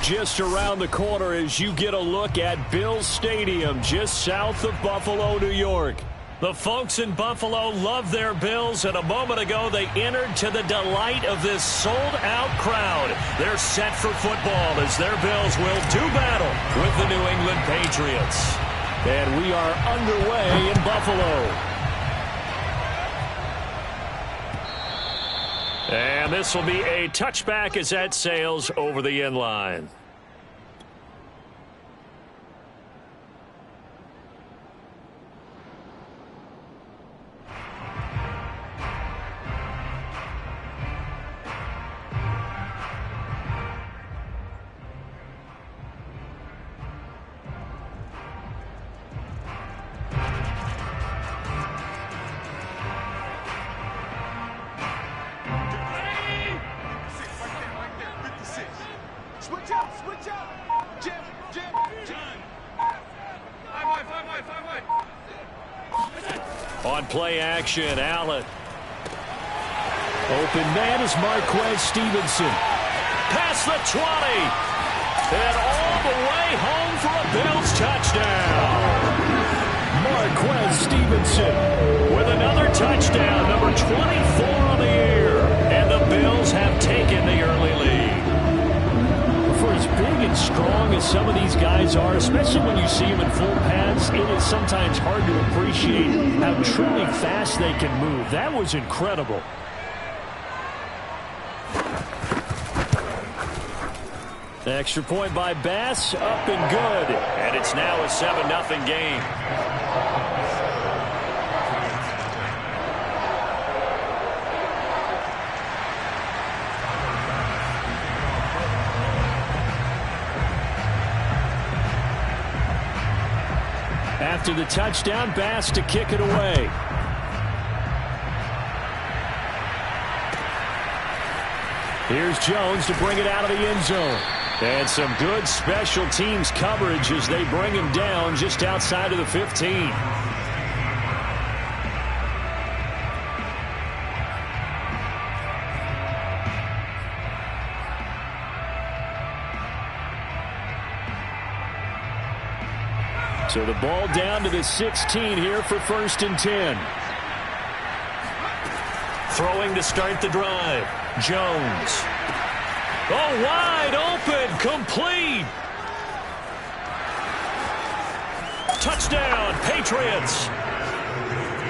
just around the corner as you get a look at Bills Stadium just south of Buffalo, New York. The folks in Buffalo love their Bills, and a moment ago they entered to the delight of this sold-out crowd. They're set for football as their Bills will do battle with the New England Patriots. And we are underway in Buffalo. And this will be a touchback as that sails over the end line. On play action, Allen. Open man is Marquez Stevenson. Past the 20. And all the way home for a Bills touchdown. Marquez Stevenson with another touchdown, number 24 on the year. And the Bills have taken the early lead. For as big and strong as some of these guys are, especially when you see them in full pads, it is sometimes hard to appreciate how truly fast they can move. That was incredible. Extra point by Bass, up and good. And it's now a 7-0 game. After the touchdown, Bass to kick it away. Here's Jones to bring it out of the end zone. And some good special teams coverage as they bring him down just outside of the 15. So the ball down to the 16 here for 1st and 10. Throwing to start the drive. Jones. Oh, wide open. Complete. Touchdown, Patriots.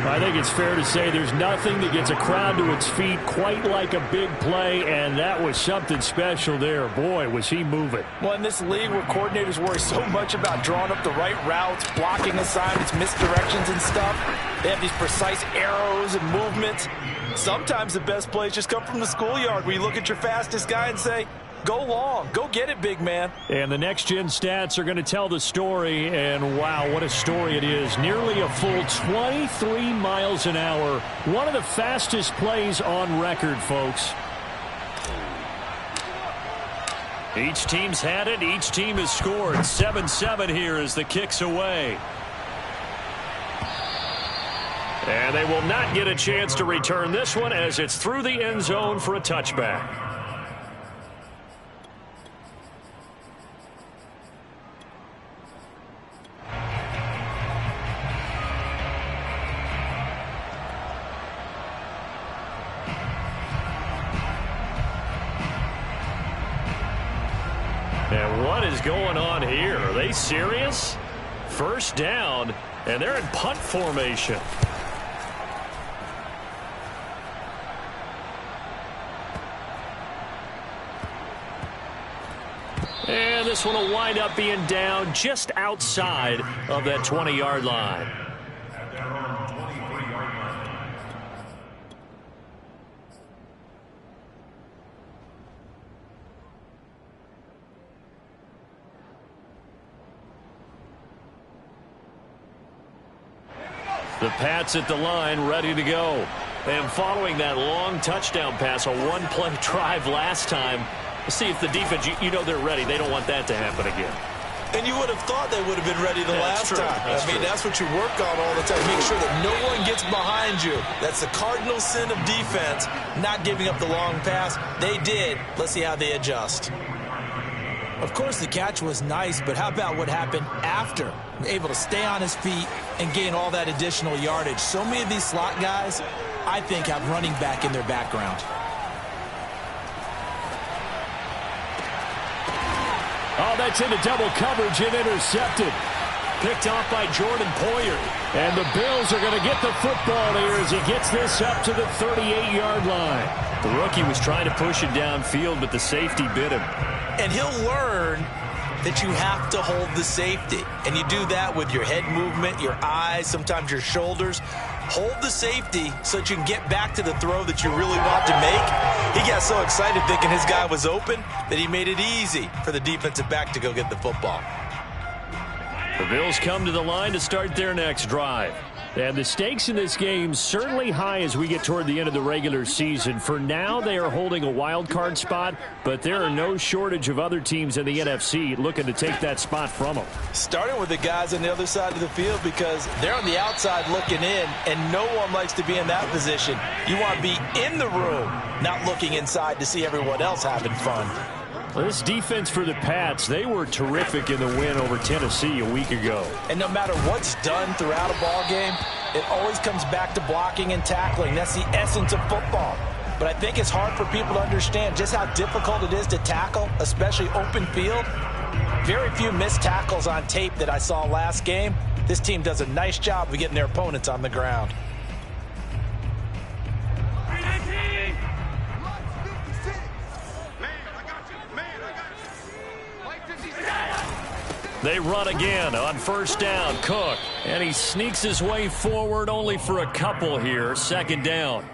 I think it's fair to say there's nothing that gets a crowd to its feet quite like a big play, and that was something special there. Boy, was he moving. Well, in this league where coordinators worry so much about drawing up the right routes, blocking assignments, misdirections and stuff, they have these precise arrows and movements. Sometimes the best plays just come from the schoolyard where you look at your fastest guy and say, go long, go get it, big man. And the next-gen stats are going to tell the story, and wow, what a story it is. Nearly a full 23 miles an hour. One of the fastest plays on record, folks. Each team's had it. Each team has scored. 7-7 here as the kick's away. And they will not get a chance to return this one as it's through the end zone for a touchback. And what is going on here? Are they serious? First down, and they're in punt formation. And this one will wind up being down just outside of that 20-yard line. The Pats at the line, ready to go. And following that long touchdown pass, a one-play drive last time, see if the defense, you know they're ready. They don't want that to happen again. And you would have thought they would have been ready the last time. I mean, that's what you work on all the time. Make sure that no one gets behind you. That's the cardinal sin of defense, not giving up the long pass. They did. Let's see how they adjust. Of course, the catch was nice, but how about what happened after? Able to stay on his feet and gain all that additional yardage. So many of these slot guys, I think, have running back in their background. Oh, that's into double coverage and intercepted. Picked off by Jordan Poyer. And the Bills are going to get the football here as he gets this up to the 38-yard line. The rookie was trying to push it downfield, but the safety bit him. And he'll learn that you have to hold the safety. And you do that with your head movement, your eyes, sometimes your shoulders. Hold the safety so that you can get back to the throw that you really want to make. He got so excited thinking his guy was open that he made it easy for the defensive back to go get the football. The Bills come to the line to start their next drive. And the stakes in this game certainly high as we get toward the end of the regular season. For now, they are holding a wild card spot, but there are no shortage of other teams in the NFC looking to take that spot from them. Starting with the guys on the other side of the field because they're on the outside looking in, and no one likes to be in that position. You want to be in the room, not looking inside to see everyone else having fun. Well, this defense for the Pats, they were terrific in the win over Tennessee a week ago. And no matter what's done throughout a ball game, it always comes back to blocking and tackling. That's the essence of football. But I think it's hard for people to understand just how difficult it is to tackle, especially open field. Very few missed tackles on tape that I saw last game. This team does a nice job of getting their opponents on the ground. They run again on first down. Cook. And he sneaks his way forward only for a couple here. Second down.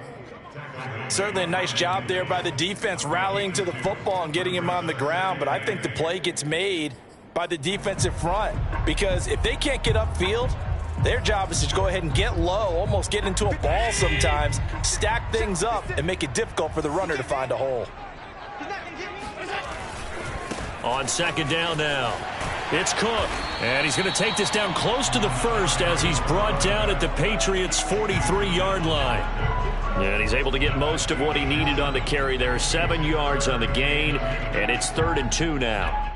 Certainly a nice job there by the defense rallying to the football and getting him on the ground. But I think the play gets made by the defensive front. Because if they can't get upfield, their job is to go ahead and get low, almost get into a ball sometimes, stack things up, and make it difficult for the runner to find a hole. On second down now. It's Cook, and he's going to take this down close to the first as he's brought down at the Patriots' 43-yard line. And he's able to get most of what he needed on the carry there. 7 yards on the gain, and it's 3rd and 2 now.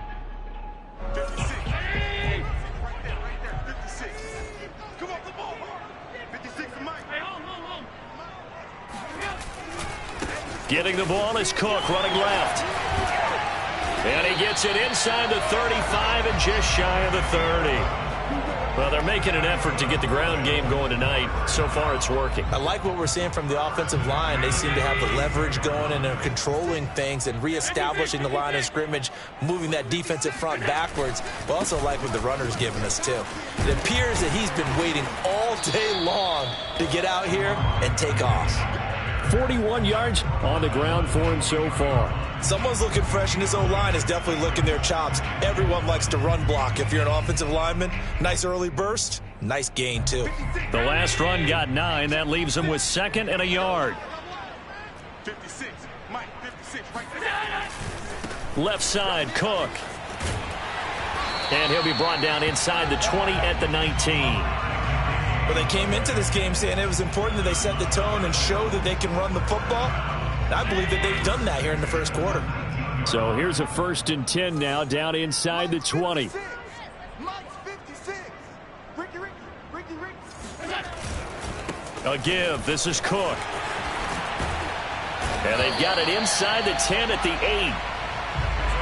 Getting the ball is Cook running left. And he gets it inside the 35 and just shy of the 30. Well, they're making an effort to get the ground game going tonight. So far, it's working. I like what we're seeing from the offensive line. They seem to have the leverage going, and they're controlling things and reestablishing the line of scrimmage, moving that defensive front backwards. I also like what the runner's giving us, too. It appears that he's been waiting all day long to get out here and take off. 41 yards on the ground for him so far. Someone's looking fresh, and his O-line is definitely licking their chops. Everyone likes to run block. If you're an offensive lineman, nice early burst, nice gain, too. The last run got 9. That leaves him with 2nd and a yard. 56, Mike, 56, right there. Left side, Cook. And he'll be brought down inside the 20 at the 19. Well, they came into this game saying it was important that they set the tone and show that they can run the football. I believe that they've done that here in the first quarter. So here's a 1st and 10 now, down inside the 20. A give. This is Cook. And they've got it inside the 10 at the 8.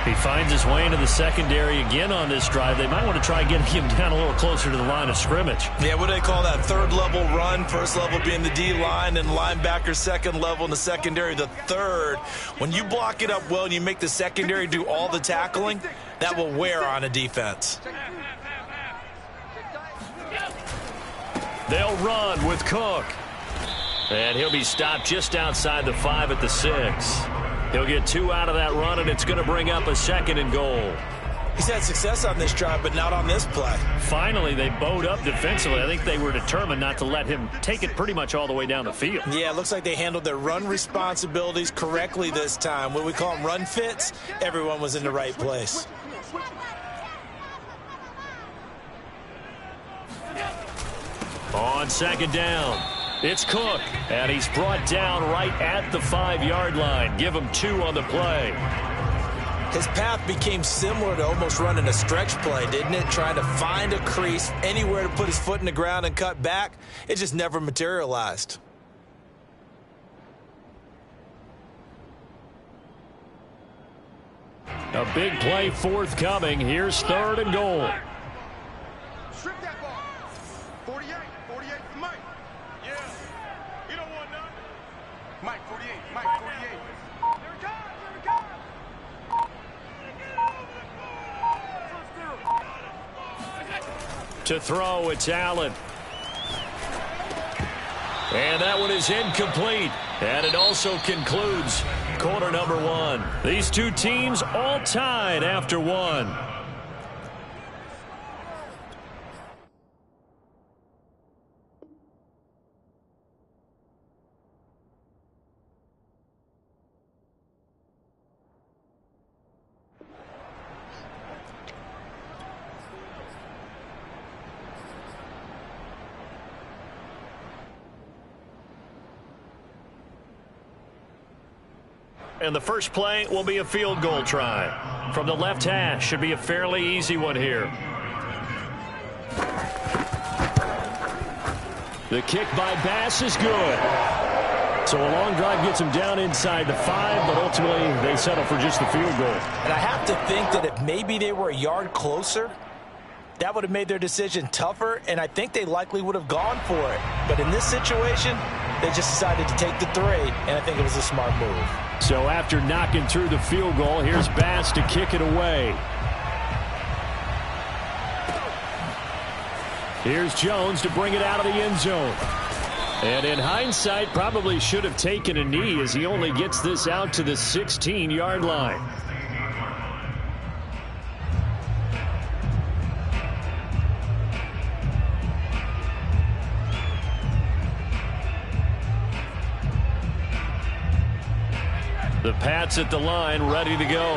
He finds his way into the secondary again on this drive. They might want to try getting him down a little closer to the line of scrimmage. Yeah, what do they call that? 3rd level run, 1st level being the D-line, and linebacker 2nd level, and the secondary the 3rd. When you block it up well and you make the secondary do all the tackling, that will wear on a defense. They'll run with Cook. And he'll be stopped just outside the 5 at the 6. He'll get 2 out of that run, and it's going to bring up a 2nd and goal. He's had success on this drive, but not on this play. Finally, they bowed up defensively. I think they were determined not to let him take it pretty much all the way down the field. Yeah, it looks like they handled their run responsibilities correctly this time. When we call them run fits, everyone was in the right place. On second down, it's Cook, and he's brought down right at the 5-yard line. Give him 2 on the play. His path became similar to almost running a stretch play, didn't it? Trying to find a crease, anywhere to put his foot in the ground and cut back. It just never materialized. A big play forthcoming. Here's 3rd and goal. Strip that ball. 48 for Mike. Yeah. You don't want none. Mike 48. Mike 48. Here it comes. Here it comes. To throw, it's Allen. And that one is incomplete. And it also concludes quarter number 1. These two teams all tied after 1. And the first play will be a field goal try. From the left hash, should be a fairly easy one here. The kick by Bass is good. So a long drive gets them down inside the 5, but ultimately they settle for just the field goal. And I have to think that if maybe they were a yard closer, that would have made their decision tougher, and I think they likely would have gone for it. But in this situation, they just decided to take the 3, and I think it was a smart move. So after knocking through the field goal, here's Bass to kick it away. Here's Jones to bring it out of the end zone. And in hindsight, probably should have taken a knee as he only gets this out to the 16-yard line. The Pats at the line, ready to go.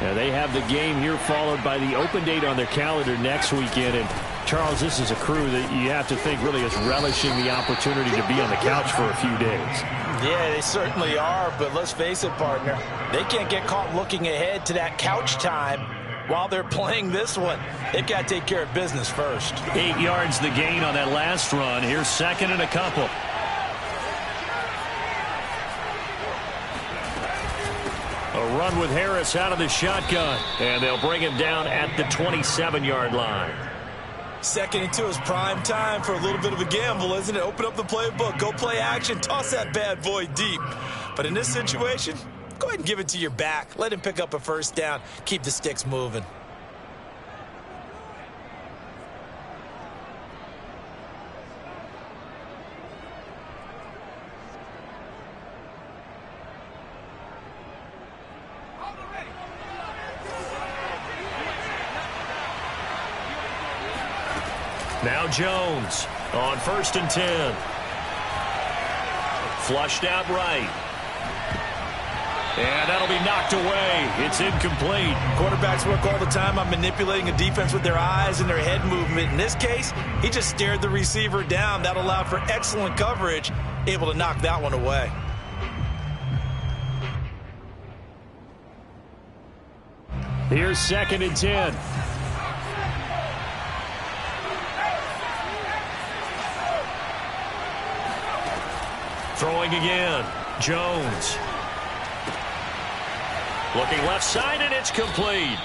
Now they have the game here followed by the open date on their calendar next weekend. And Charles, this is a crew that you have to think really is relishing the opportunity to be on the couch for a few days. Yeah, they certainly are, but let's face it, partner. They can't get caught looking ahead to that couch time while they're playing this one. They've got to take care of business first. 8 yards the gain on that last run. Here's 2nd and a couple. A run with Harris out of the shotgun, and they'll bring him down at the 27-yard line. 2nd and 2 is prime time for a little bit of a gamble, isn't it? Open up the playbook, go play action, toss that bad boy deep. But in this situation, go ahead and give it to your back. Let him pick up a first down, keep the sticks moving. Now Jones on 1st and 10. Flushed out right. And that'll be knocked away. It's incomplete. Quarterbacks work all the time on manipulating a defense with their eyes and their head movement. In this case, he just stared the receiver down. That allowed for excellent coverage, able to knock that one away. Here's 2nd and 10. Throwing again. Jones. Looking left side, and it's complete.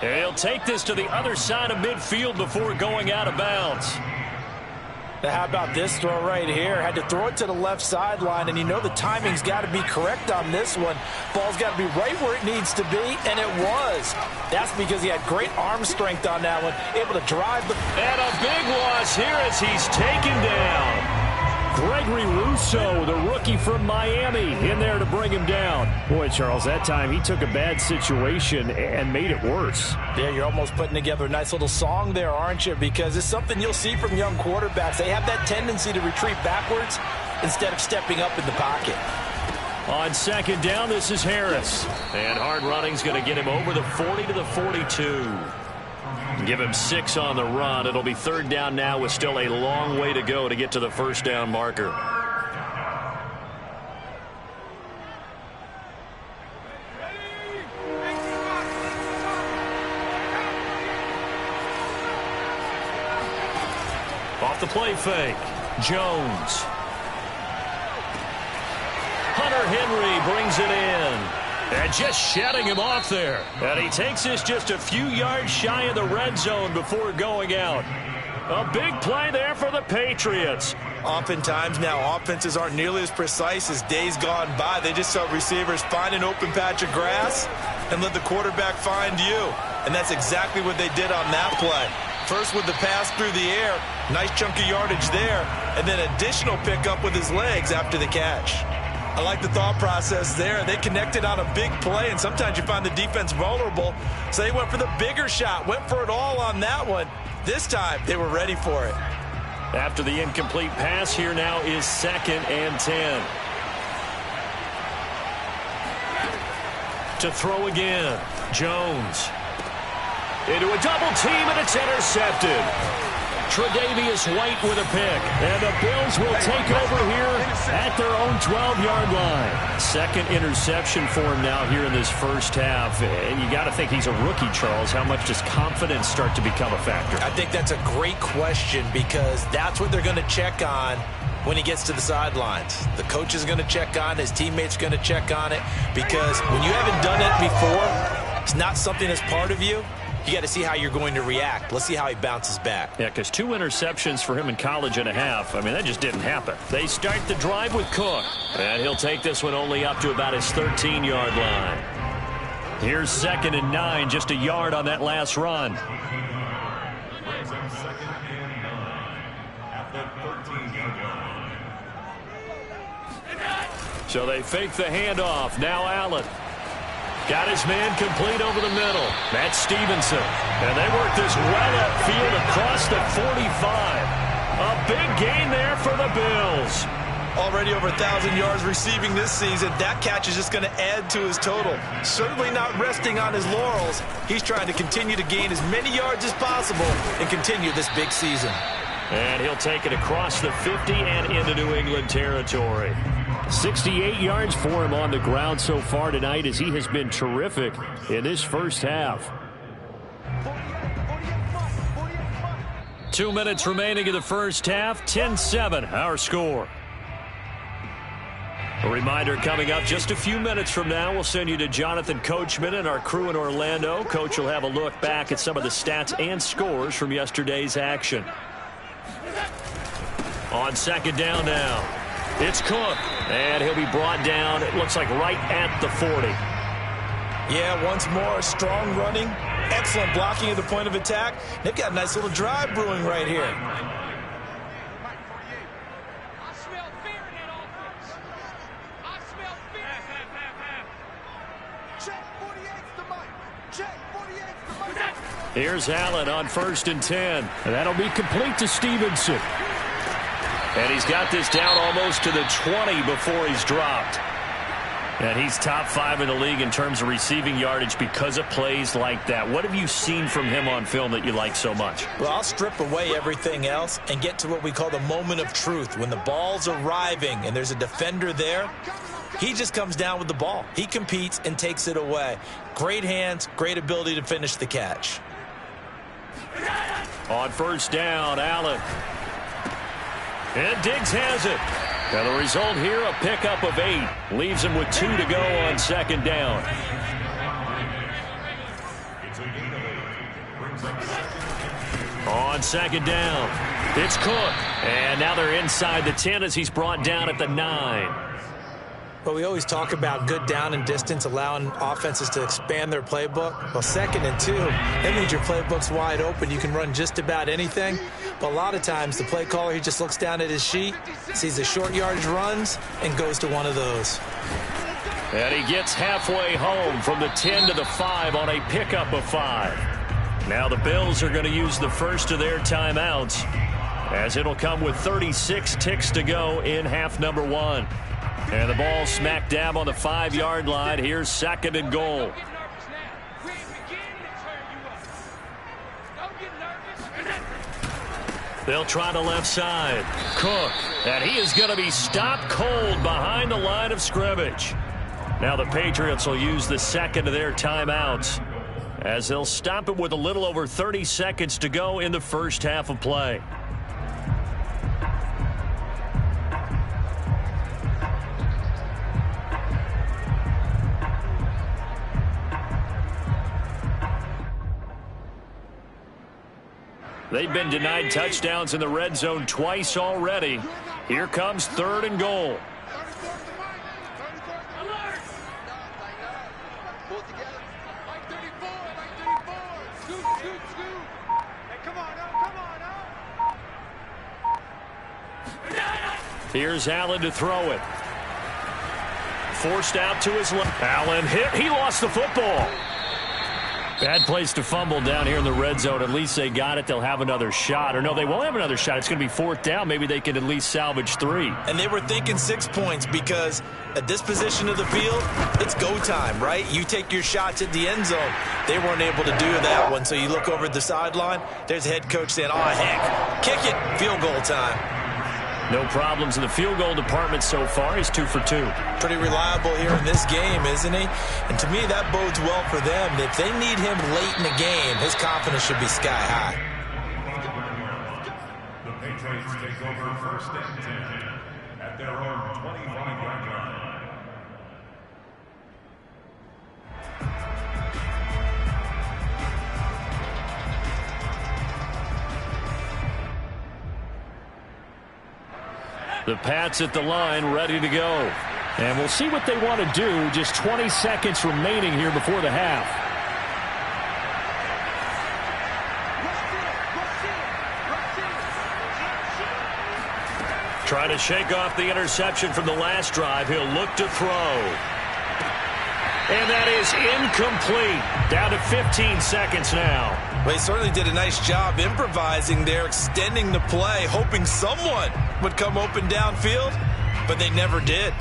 And he'll take this to the other side of midfield before going out of bounds. Now, how about this throw right here? Had to throw it to the left sideline, and you know the timing's got to be correct on this one. Ball's got to be right where it needs to be, and it was. That's because he had great arm strength on that one, able to drive the... And a big loss here as he's taken down. Gregory Rousseau, the rookie from Miami, in there to bring him down. Boy, Charles, that time he took a bad situation and made it worse. Yeah, you're almost putting together a nice little song there, aren't you? Because it's something you'll see from young quarterbacks. They have that tendency to retreat backwards instead of stepping up in the pocket. On 2nd down, this is Harris. And hard running's going to get him over the 40 to the 42. Give him 6 on the run. It'll be 3rd down now with still a long way to go to get to the first down marker. Off the play fake. Jones. Hunter Henry brings it in. And just shutting him off there. And he takes this just a few yards shy of the red zone before going out. A big play there for the Patriots. Oftentimes now, offenses aren't nearly as precise as days gone by. They just help receivers find an open patch of grass and let the quarterback find you. And that's exactly what they did on that play. First with the pass through the air, nice chunk of yardage there, and then additional pickup with his legs after the catch. I like the thought process there. They connected on a big play, and sometimes you find the defense vulnerable, so they went for the bigger shot, went for it all on that one. This time, they were ready for it. After the incomplete pass, here now is 2nd and 10. To throw again, Jones. Into a double team, and it's intercepted. Tre'Davious White with a pick. And the Bills will take over here at their own 12-yard line. Second interception for him now here in this first half. And you got to think he's a rookie, Charles. How much does confidence start to become a factor? I think that's a great question because that's what they're going to check on when he gets to the sidelines. The coach is going to check on it. His teammates are going to check on it because when you haven't done it before, it's not something that's part of you. You got to see how you're going to react. Let's see how he bounces back. Yeah, because 2 interceptions for him in college and a half. I mean, that just didn't happen. They start the drive with Cook. And he'll take this one only up to about his 13-yard line. Here's 2nd and 9, just a yard on that last run. So they fake the handoff. Now Allen. Got his man complete over the middle. That's Stevenson. And they work this well upfield across the 45. A big gain there for the Bills. Already over 1,000 yards receiving this season. That catch is just going to add to his total. Certainly not resting on his laurels. He's trying to continue to gain as many yards as possible and continue this big season. And he'll take it across the 50 and into New England territory. 68 yards for him on the ground so far tonight as he has been terrific in this first half. 2 minutes remaining in the first half. 10-7 our score. A reminder coming up just a few minutes from now. We'll send you to Jonathan Coachman and our crew in Orlando. Coach will have a look back at some of the stats and scores from yesterday's action. On 2nd down now. It's Cook, and he'll be brought down, it looks like right at the 40. Yeah, once more, strong running, excellent blocking at the point of attack. They've got a nice little drive brewing right here. I smell fear in that offense. I smell fear. Check 48's the mic. Check 48's the mic. Here's Allen on 1st and 10. And that'll be complete to Stevenson. And he's got this down almost to the 20 before he's dropped. And he's top 5 in the league in terms of receiving yardage because of plays like that. What have you seen from him on film that you like so much? Well, I'll strip away everything else and get to what we call the moment of truth. When the ball's arriving and there's a defender there, he just comes down with the ball. He competes and takes it away. Great hands, great ability to finish the catch. On 1st down, Allen. And Diggs has it. And the result here, a pickup of 8. Leaves him with 2 to go on 2nd down. On 2nd down, it's Cook. And now they're inside the 10 as he's brought down at the 9. But we always talk about good down and distance, allowing offenses to expand their playbook. Well, 2nd and 2, that means your playbook's wide open. You can run just about anything. But a lot of times, the play caller, he just looks down at his sheet, sees the short yardage runs, and goes to one of those. And he gets halfway home from the 10 to the 5 on a pickup of 5. Now the Bills are going to use the first of their timeouts, as it'll come with 36 ticks to go in half number 1. And the ball smack dab on the 5-yard line. Here's 2nd and goal. They'll try the left side. Cook. And he is going to be stopped cold behind the line of scrimmage. Now the Patriots will use the 2nd of their timeouts, as they'll stop it with a little over 30 seconds to go in the first half of play. They've been denied touchdowns in the red zone twice already. Here comes 3rd and goal. Here's Allen to throw it. Forced out to his left. Allen hit. He lost the football. Bad place to fumble down here in the red zone. At least they got it. They'll have another shot. Or no, they won't have another shot. It's going to be 4th down. Maybe they can at least salvage 3. And they were thinking 6 points because at this position of the field, it's go time, right? You take your shots at the end zone. They weren't able to do that one. So you look over at the sideline. There's the head coach saying, oh, heck, kick it. Field goal time. No problems in the field goal department so far. He's 2 for 2. Pretty reliable here in this game, isn't he? And to me, that bodes well for them. If they need him late in the game, his confidence should be sky high. The Patriots take over 1st and 10 at their own 25-yard line. The Pats at the line, ready to go. And we'll see what they want to do. Just 20 seconds remaining here before the half. Trying to shake off the interception from the last drive. He'll look to throw. And that is incomplete. Down to 15 seconds now. Well, he certainly did a nice job improvising there, extending the play, hoping someone would come open downfield, but they never did.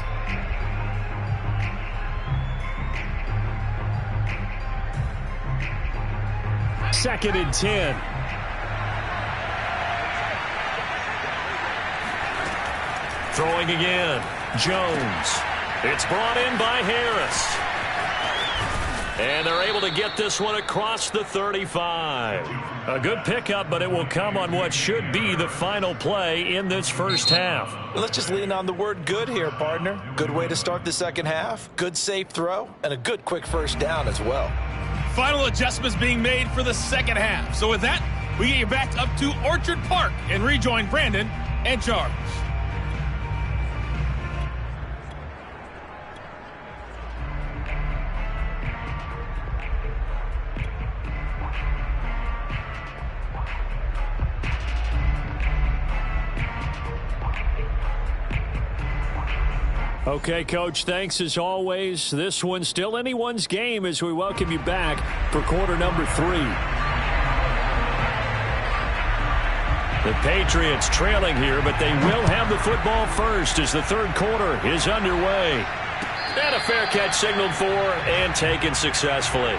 Second and 10. Throwing again. Jones. It's brought in by Harris. And they're able to get this one across the 35. A good pickup, but it will come on what should be the final play in this first half. Let's just lean on the word good here, partner. Good way to start the second half. Good safe throw, and a good quick first down as well. Final adjustments being made for the second half. So with that, we get you back up to Orchard Park and rejoin Brandon and Charles. Okay, Coach, thanks as always. This one's still anyone's game as we welcome you back for quarter number 3. The Patriots trailing here, but they will have the football first as the third quarter is underway. And a fair catch signaled for and taken successfully.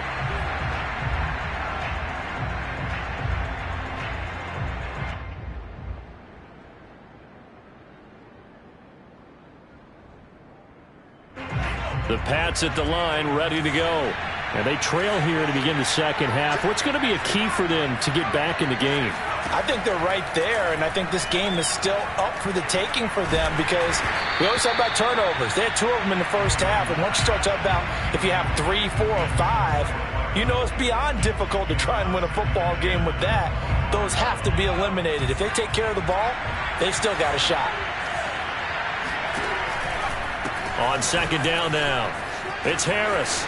The Pats at the line, ready to go. And they trail here to begin the second half. What's going to be a key for them to get back in the game? I think they're right there, and I think this game is still up for the taking for them because we always talk about turnovers. They had 2 of them in the first half, and once you start talking about if you have 3, 4, or 5, you know it's beyond difficult to try and win a football game with that. Those have to be eliminated. If they take care of the ball, they've still got a shot. On second down now, it's Harris.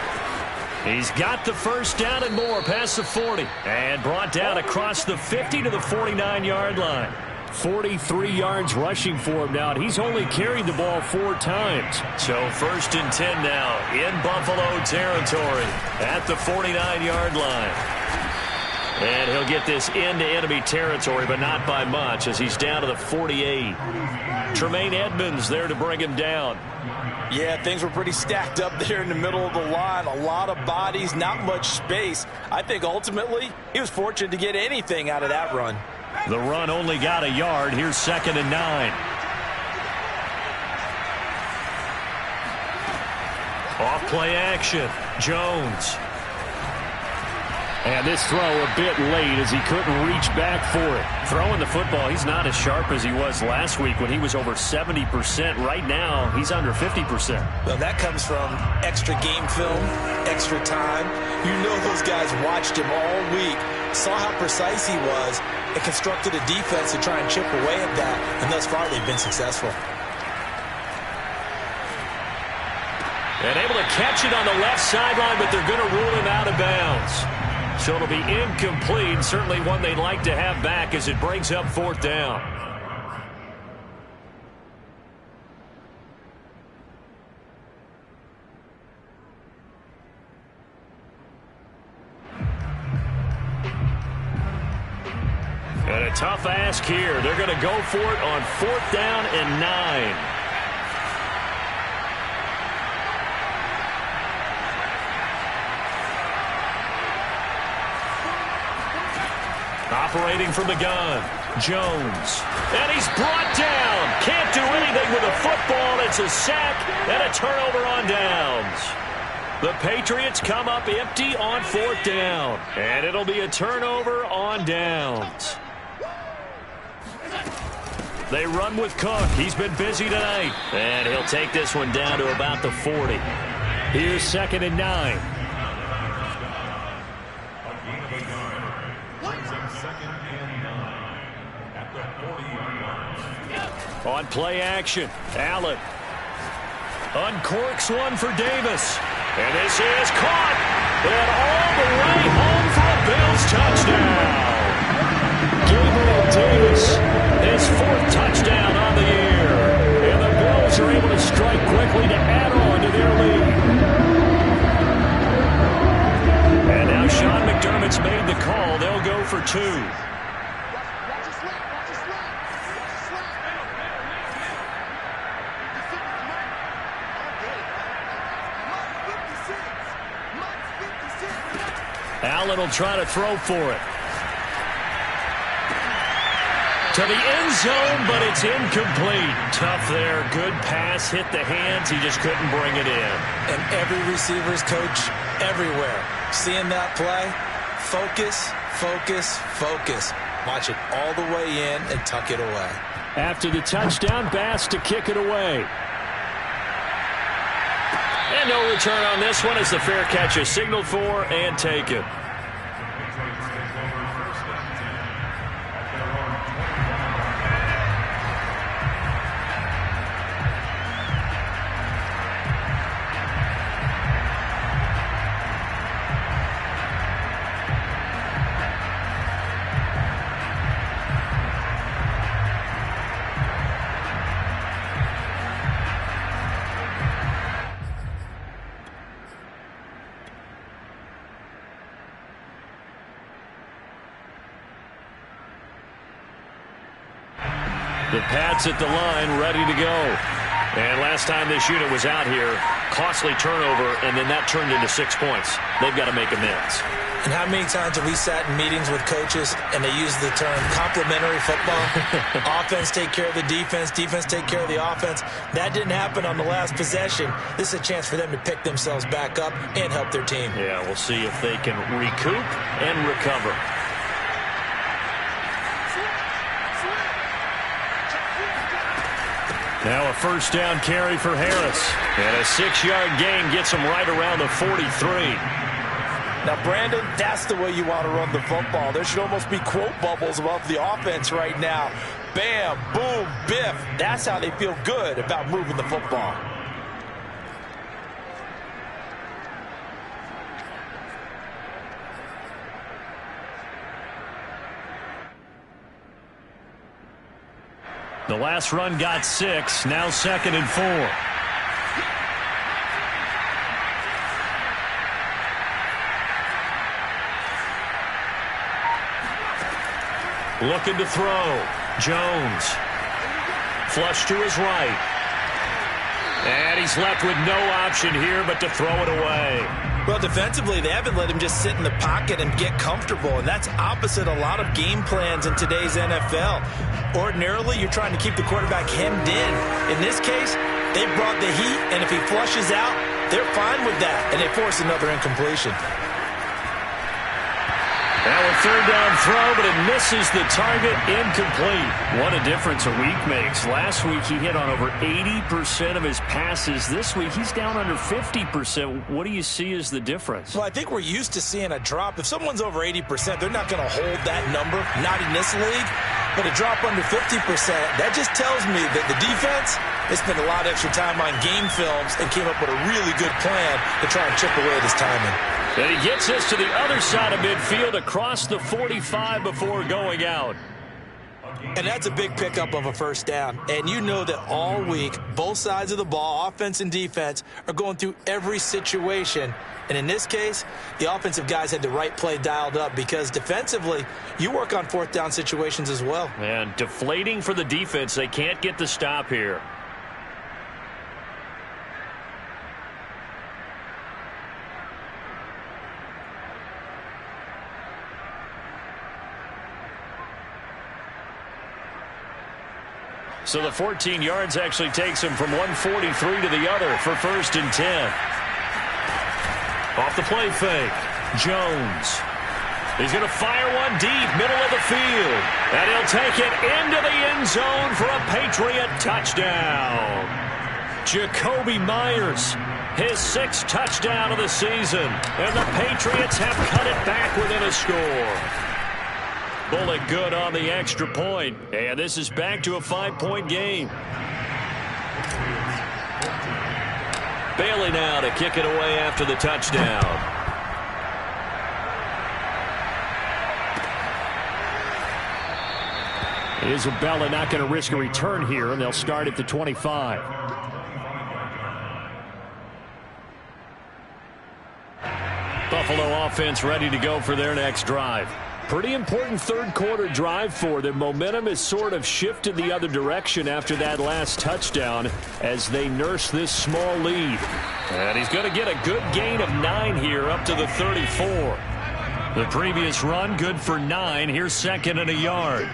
He's got the first down and more past the 40. And brought down across the 50 to the 49-yard line. 43 yards rushing for him now, and he's only carried the ball 4 times. So 1st and 10 now in Buffalo territory at the 49-yard line. And he'll get this into enemy territory, but not by much as he's down to the 48. Tremaine Edmonds there to bring him down. Yeah, things were pretty stacked up there in the middle of the line. A lot of bodies, not much space. I think ultimately he was fortunate to get anything out of that run. The run only got a yard. Here's 2nd and 9. Off play action. Jones. And this throw a bit late as he couldn't reach back for it. Throwing the football, he's not as sharp as he was last week when he was over 70%. Right now, he's under 50%. Well, that comes from extra game film, extra time. You know those guys watched him all week saw how precise he was, and constructed a defense to try and chip away at that, and thus far they've been successful. And able to catch it on the left sideline, but they're going to rule him out of bounds. So it'll be incomplete, certainly one they'd like to have back as it brings up 4th down. And a tough ask here. They're going to go for it on 4th down and 9. Operating from the gun, Jones. And he's brought down. Can't do anything with the football. It's a sack and a turnover on downs. The Patriots come up empty on 4th down. And it'll be a turnover on downs. They run with Cook. He's been busy tonight. And he'll take this one down to about the 40. Here's 2nd and 9. On play action, Allen uncorks one for Davis. And this is caught. And all the way home for a Bills touchdown. Gabriel Davis, his 4th touchdown on the year. And the Bills are able to strike quickly to add on to their lead. And now Sean McDermott's made the call. They'll go for 2. Allen will try to throw for it. To the end zone, but it's incomplete. Tough there. Good pass. Hit the hands. He just couldn't bring it in. And every receiver's coach everywhere. Seeing that play, focus, focus, focus. Watch it all the way in and tuck it away. After the touchdown, Bass to kick it away. And no return on this one as the fair catch is signaled for and taken. The Pats at the line, ready to go. And last time this unit was out here, costly turnover, and then that turned into 6 points. They've got to make amends. And how many times have we sat in meetings with coaches and they use the term complementary football? Offense take care of the defense, defense take care of the offense. That didn't happen on the last possession. This is a chance for them to pick themselves back up and help their team. Yeah, we'll see if they can recoup and recover. Now a 1st down carry for Harris. And a 6-yard gain gets him right around the 43. Now, Brandon, that's the way you want to run the football. There should almost be quote bubbles above the offense right now. Bam, boom, biff. That's how they feel good about moving the football. The last run got 6. Now 2nd and 4. Looking to throw. Jones. Flush to his right. And he's left with no option here but to throw it away. Well, defensively, they haven't let him just sit in the pocket and get comfortable, and that's opposite a lot of game plans in today's NFL. Ordinarily, you're trying to keep the quarterback hemmed in. In this case, they brought the heat, and if he flushes out, they're fine with that, and they force another incompletion. Now a third down throw, but it misses the target, incomplete. What a difference a week makes. Last week he hit on over 80% of his passes. This week he's down under 50%. What do you see as the difference? Well, I think we're used to seeing a drop. If someone's over 80%, they're not going to hold that number, not in this league. But a drop under 50%, that just tells me that the defense, they spent a lot of extra time on game films and came up with a really good plan to try and chip away at his timing. And he gets us to the other side of midfield across the 45 before going out. And that's a big pickup of a first down. And you know that all week, both sides of the ball, offense and defense, are going through every situation. And in this case, the offensive guys had the right play dialed up because defensively, you work on fourth down situations as well. And deflating for the defense. They can't get the stop here. So the 14 yards actually takes him from 143 to the other for 1st and 10. Off the play fake, Jones. He's going to fire one deep, middle of the field. And he'll take it into the end zone for a Patriot touchdown. Jacoby Myers, his 6th touchdown of the season. And the Patriots have cut it back within a score. Bullet good on the extra point. And this is back to a 5-point game. Bailey now to kick it away after the touchdown. Isabella not going to risk a return here, and they'll start at the 25. Buffalo offense ready to go for their next drive. Pretty important third quarter drive for them. Momentum has sort of shifted the other direction after that last touchdown as they nurse this small lead. And he's going to get a good gain of 9 here up to the 34. The previous run good for 9. Here's 2nd and a yard.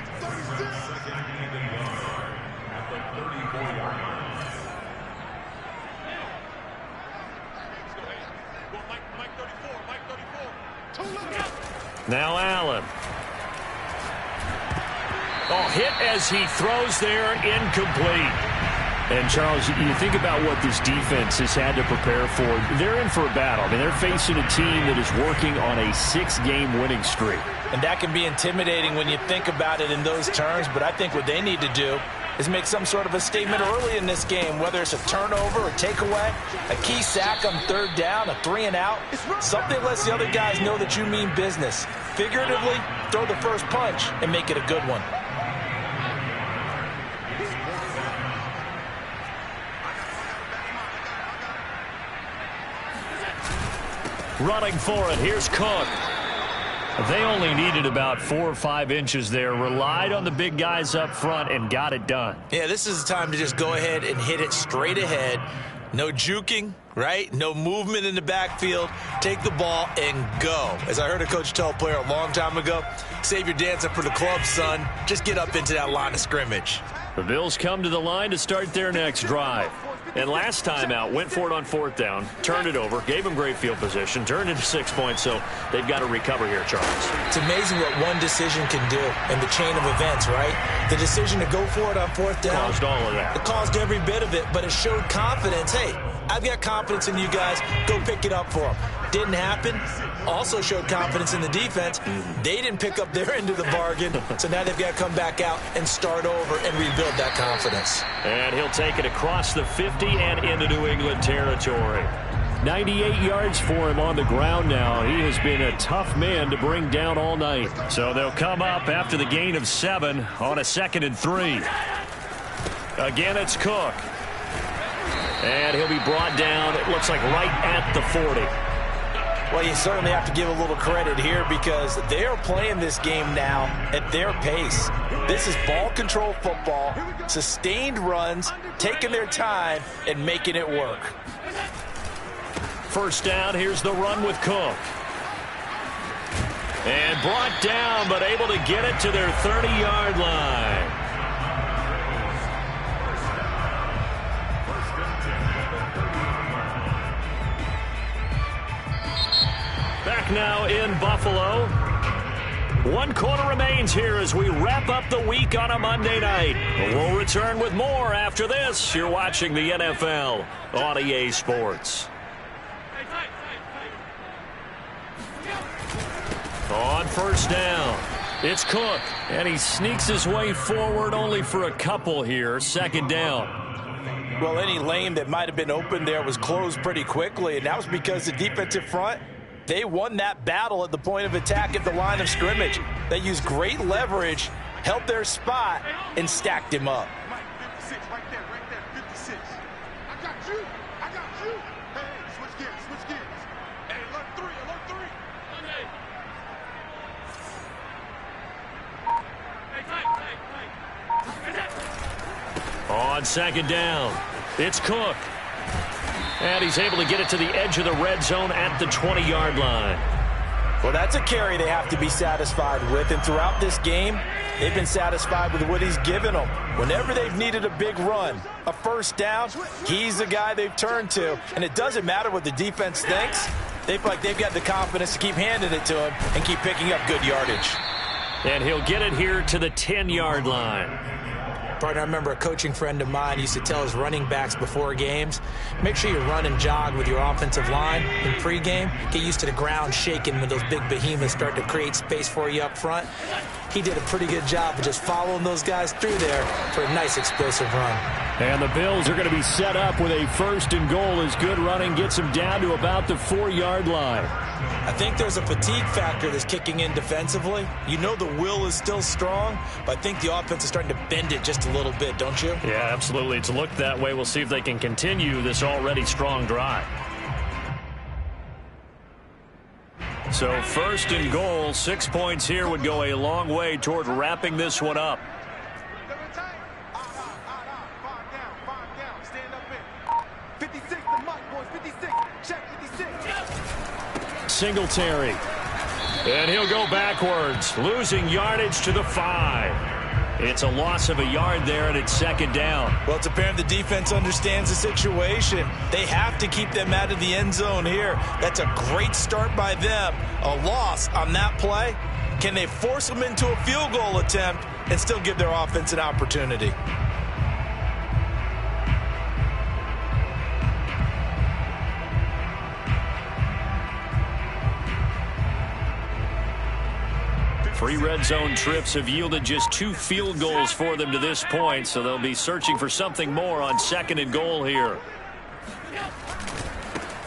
Now Allen. Oh, hit as he throws there, incomplete. And, Charles, you think about what this defense has had to prepare for. They're in for a battle. I mean, they're facing a team that is working on a 6-game winning streak. And that can be intimidating when you think about it in those terms, but I think what they need to do is make some sort of a statement early in this game, whether it's a turnover, a takeaway, a key sack on 3rd down, a 3-and-out, something lets the other guys know that you mean business. Figuratively, throw the first punch and make it a good one. Running for it, here's Cook. They only needed about 4 or 5 inches there, relied on the big guys up front, and got it done. Yeah, this is the time to just go ahead and hit it straight ahead. No juking, right? No movement in the backfield. Take the ball and go. As I heard a coach tell a player a long time ago, save your dancing for the club, son. Just get up into that line of scrimmage. The Bills come to the line to start their next drive. And last time out, went for it on 4th down, turned it over, gave them great field position, turned into 6 points, so they've got to recover here, Charles. It's amazing what one decision can do in the chain of events, right? The decision to go for it on 4th down. Caused all of that. It caused every bit of it, but it showed confidence. Hey, I've got confidence in you guys. Go pick it up for them. Didn't happen. Also showed confidence in the defense. They didn't pick up their end of the bargain, so now they've got to come back out and start over and rebuild that confidence. And he'll take it across the 50 and into New England territory. 98 yards for him on the ground now. He has been a tough man to bring down all night. So they'll come up after the gain of 7 on a 2nd and 3. Again, it's Cook. And he'll be brought down, it looks like right at the 40. Well, you certainly have to give a little credit here because they are playing this game now at their pace. This is ball control football, sustained runs, taking their time and making it work. First down, here's the run with Cook. And brought down, but able to get it to their 30-yard line. Back now in Buffalo. 1 quarter remains here as we wrap up the week on a Monday night. We'll return with more after this. You're watching the NFL on EA Sports. On first down, it's Cook, and he sneaks his way forward only for a couple here. Second down. Well, any lane that might have been open there was closed pretty quickly, and that was because the defensive front, they won that battle at the point of attack at the line of scrimmage. They used great leverage, held their spot, and stacked him up. 56, right there, 56. I got you. Hey, switch gears. Hey, alert 3. On second down, it's Cook. And he's able to get it to the edge of the red zone at the 20-yard line. Well, that's a carry they have to be satisfied with. And throughout this game, they've been satisfied with what he's given them. Whenever they've needed a big run, a first down, he's the guy they've turned to. And it doesn't matter what the defense thinks. They feel like they've got the confidence to keep handing it to him and keep picking up good yardage. And he'll get it here to the 10-yard line. Partner, I remember a coaching friend of mine used to tell his running backs before games, make sure you run and jog with your offensive line in pregame. Get used to the ground shaking when those big behemoths start to create space for you up front. He did a pretty good job of just following those guys through there for a nice explosive run. And the Bills are going to be set up with a first and goal as good running gets them down to about the 4-yard line. I think there's a fatigue factor that's kicking in defensively. You know the will is still strong, but I think the offense is starting to bend it just a little bit, don't you? Yeah, absolutely. It's looked that way. We'll see if they can continue this already strong drive. So first and goal, 6 points here would go a long way toward wrapping this one up. 5 down. Stand up in. 56, the mic, boys. 56. Check 56. Singletary. And he'll go backwards, losing yardage to the 5. It's a loss of a yard there, and it's second down. Well, it's apparent the defense understands the situation. They have to keep them out of the end zone here. That's a great start by them. A loss on that play. Can they force them into a field goal attempt and still give their offense an opportunity? Three red zone trips have yielded just 2 field goals for them to this point, so they'll be searching for something more on second and goal here.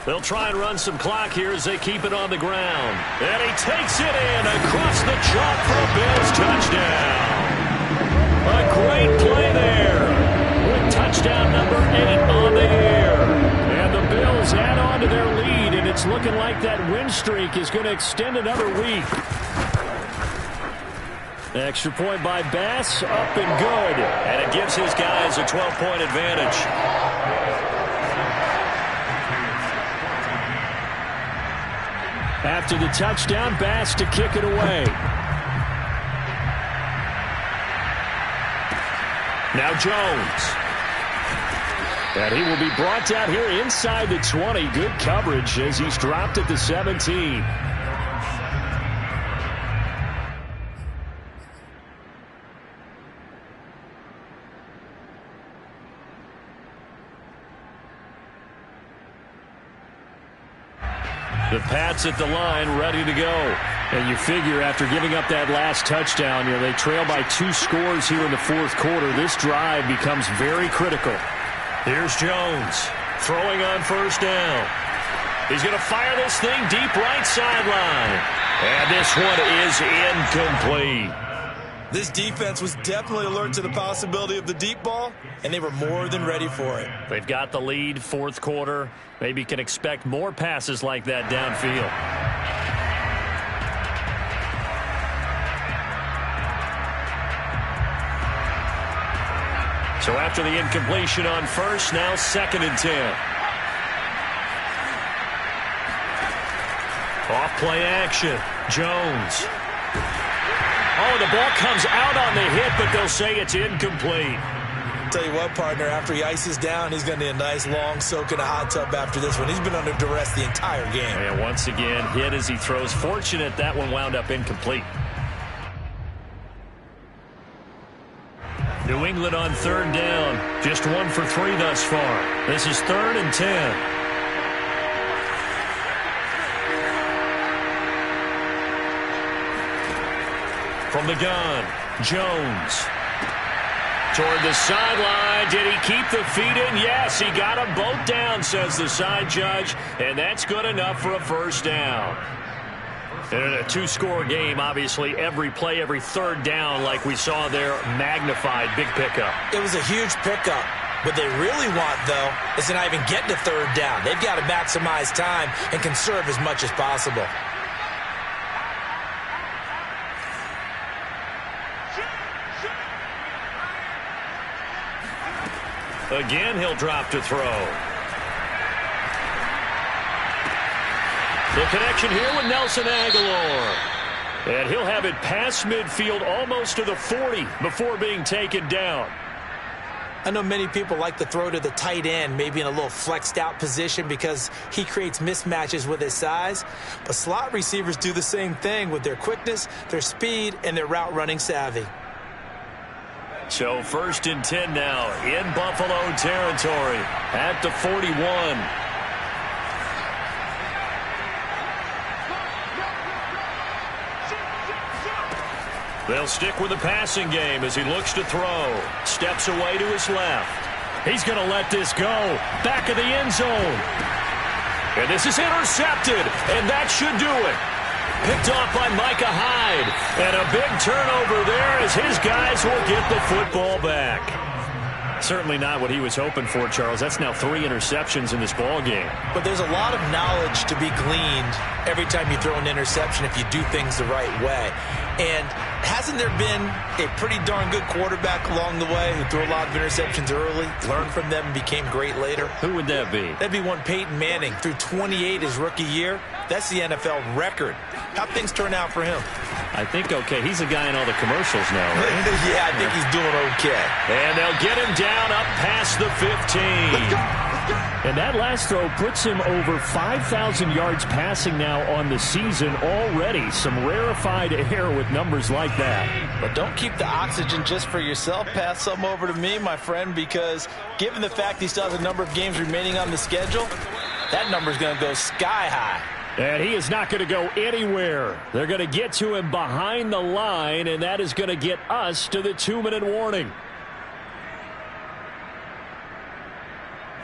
They'll try and run some clock here as they keep it on the ground. And he takes it in across the chalk for a Bills touchdown. A great play there with touchdown number 8 on the year. And the Bills add on to their lead, and it's looking like that win streak is going to extend another week. Extra point by Bass, up and good. And it gives his guys a 12-point advantage. After the touchdown, Bass to kick it away. Now Jones. And he will be brought down here inside the 20. Good coverage as he's dropped at the 17. The Pats at the line, ready to go. And you figure after giving up that last touchdown, they trail by 2 scores here in the fourth quarter. This drive becomes very critical. Here's Jones throwing on first down. He's going to fire this thing deep right sideline. And this one is incomplete. This defense was definitely alert to the possibility of the deep ball, and they were more than ready for it. They've got the lead, fourth quarter. Maybe can expect more passes like that downfield. So after the incompletion on first, now second and 10. Off play action. Jones. Oh, the ball comes out on the hit, but they'll say it's incomplete. Tell you what, partner, after he ices down, he's going to need a nice long soak in a hot tub after this one. He's been under duress the entire game. And once again, hit as he throws. Fortunate that one wound up incomplete. New England on third down. Just 1 for 3 thus far. This is 3rd and 10. From the gun, Jones. Toward the sideline. Did he keep the feet in? Yes, he got them both down, says the side judge. And that's good enough for a first down. And in a 2-score game, obviously, every play, every third down, like we saw there, magnified. Big pickup. It was a huge pickup. What they really want, though, is to not even get to third down. They've got to maximize time and conserve as much as possible. Again, he'll drop to throw. The connection here with Nelson Aguilar. And he'll have it past midfield almost to the 40 before being taken down. I know many people like to throw to the tight end, maybe in a little flexed out position because he creates mismatches with his size. But slot receivers do the same thing with their quickness, their speed, and their route running savvy. So 1st and 10 now in Buffalo territory at the 41. They'll stick with the passing game as he looks to throw. Steps away to his left. He's going to let this go. Back of the end zone. And this is intercepted, and that should do it. Picked off by Micah Hyde. And a big turnover there as his guys will get the football back. Certainly not what he was hoping for, Charles. That's now 3 interceptions in this ball game. But there's a lot of knowledge to be gleaned every time you throw an interception if you do things the right way. And hasn't there been a pretty darn good quarterback along the way who threw a lot of interceptions early, learned from them, and became great later? Who would that be? That'd be one Peyton Manning. Threw 28 his rookie year. That's the NFL record. How'd things turn out for him? I think okay. He's a guy in all the commercials now, right? Yeah, I think he's doing okay. And they'll get him down up past the 15. And that last throw puts him over 5,000 yards passing now on the season already. Some rarefied air with numbers like that. But don't keep the oxygen just for yourself. Pass some over to me, my friend, because given the fact he still has a number of games remaining on the schedule, that number's going to go sky high. And he is not going to go anywhere. They're going to get to him behind the line, and that is going to get us to the 2-minute warning.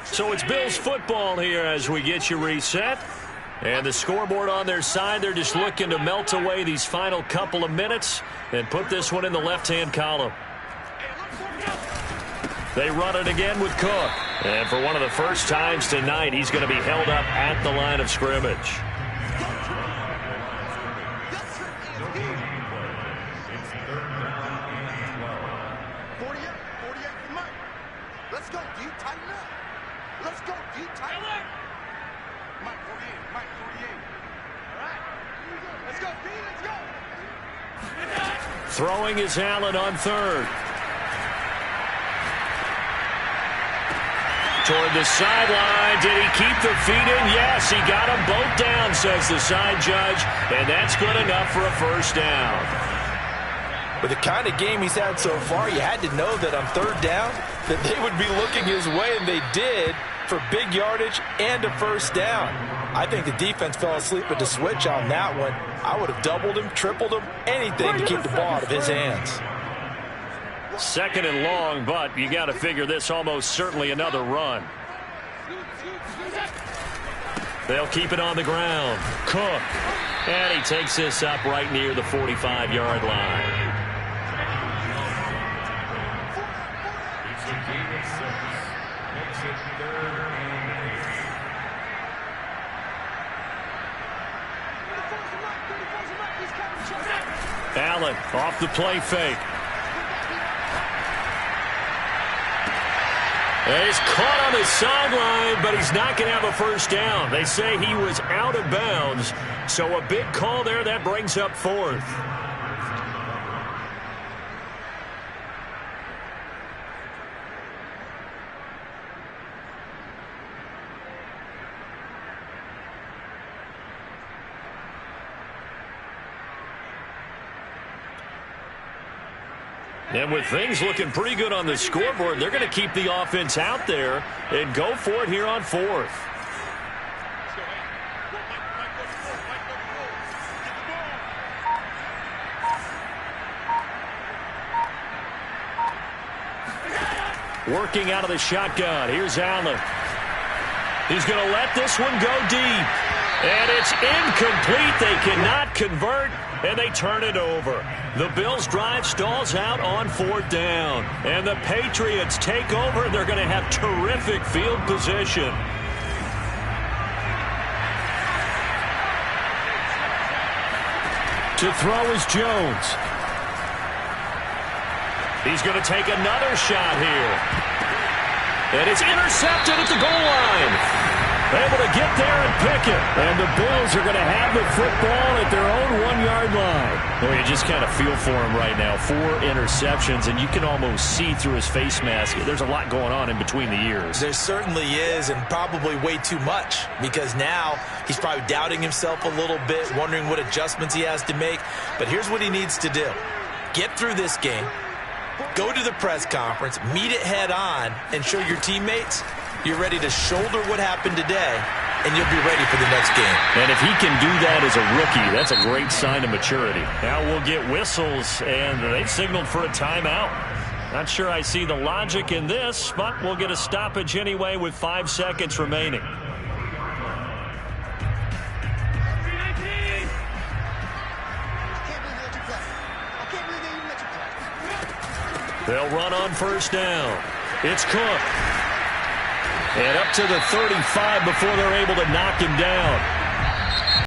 So it's Bills football here as we get you reset. And the scoreboard on their side, they're just looking to melt away these final couple of minutes and put this one in the left-hand column. They run it again with Cook. And for one of the first times tonight, he's going to be held up at the line of scrimmage. Throwing is Allen on third. Toward the sideline. Did he keep the feet in? Yes, he got them both down, says the side judge. And that's good enough for a first down. With the kind of game he's had so far, you had to know that on third down that they would be looking his way, and they did, for big yardage and a first down. I think the defense fell asleep at the switch on that one. I would have doubled him, tripled him, anything to keep the ball out of his hands. 2nd and long, but you got to figure this almost certainly another run. They'll keep it on the ground. Cook. And he takes this up right near the 45-yard line. Allen off the play fake. And he's caught on the sideline, but he's not going to have a first down. They say he was out of bounds, so a big call there that brings up 4th. And with things looking pretty good on the scoreboard, they're going to keep the offense out there and go for it here on fourth. Working out of the shotgun. Here's Allen. He's going to let this one go deep. And it's incomplete. They cannot convert, and they turn it over. The Bills' drive stalls out on fourth down. And the Patriots take over, and they're going to have terrific field position. To throw is Jones. He's going to take another shot here. And it's intercepted at the goal line. Able to get there and pick it. And the Bills are going to have the football at their own 1-yard line. Well, you just kind of feel for him right now. 4 interceptions, and you can almost see through his face mask. There's a lot going on in between the ears. There certainly is, and probably way too much, because now he's probably doubting himself a little bit, wondering what adjustments he has to make. But here's what he needs to do. Get through this game. Go to the press conference, meet it head on, and show your teammates you're ready to shoulder what happened today, and you'll be ready for the next game. And if he can do that as a rookie, that's a great sign of maturity. Now we'll get whistles, and they've signaled for a timeout. Not sure I see the logic in this, but we'll get a stoppage anyway with 5 seconds remaining. They'll run on first down. It's Cook. And up to the 35 before they're able to knock him down.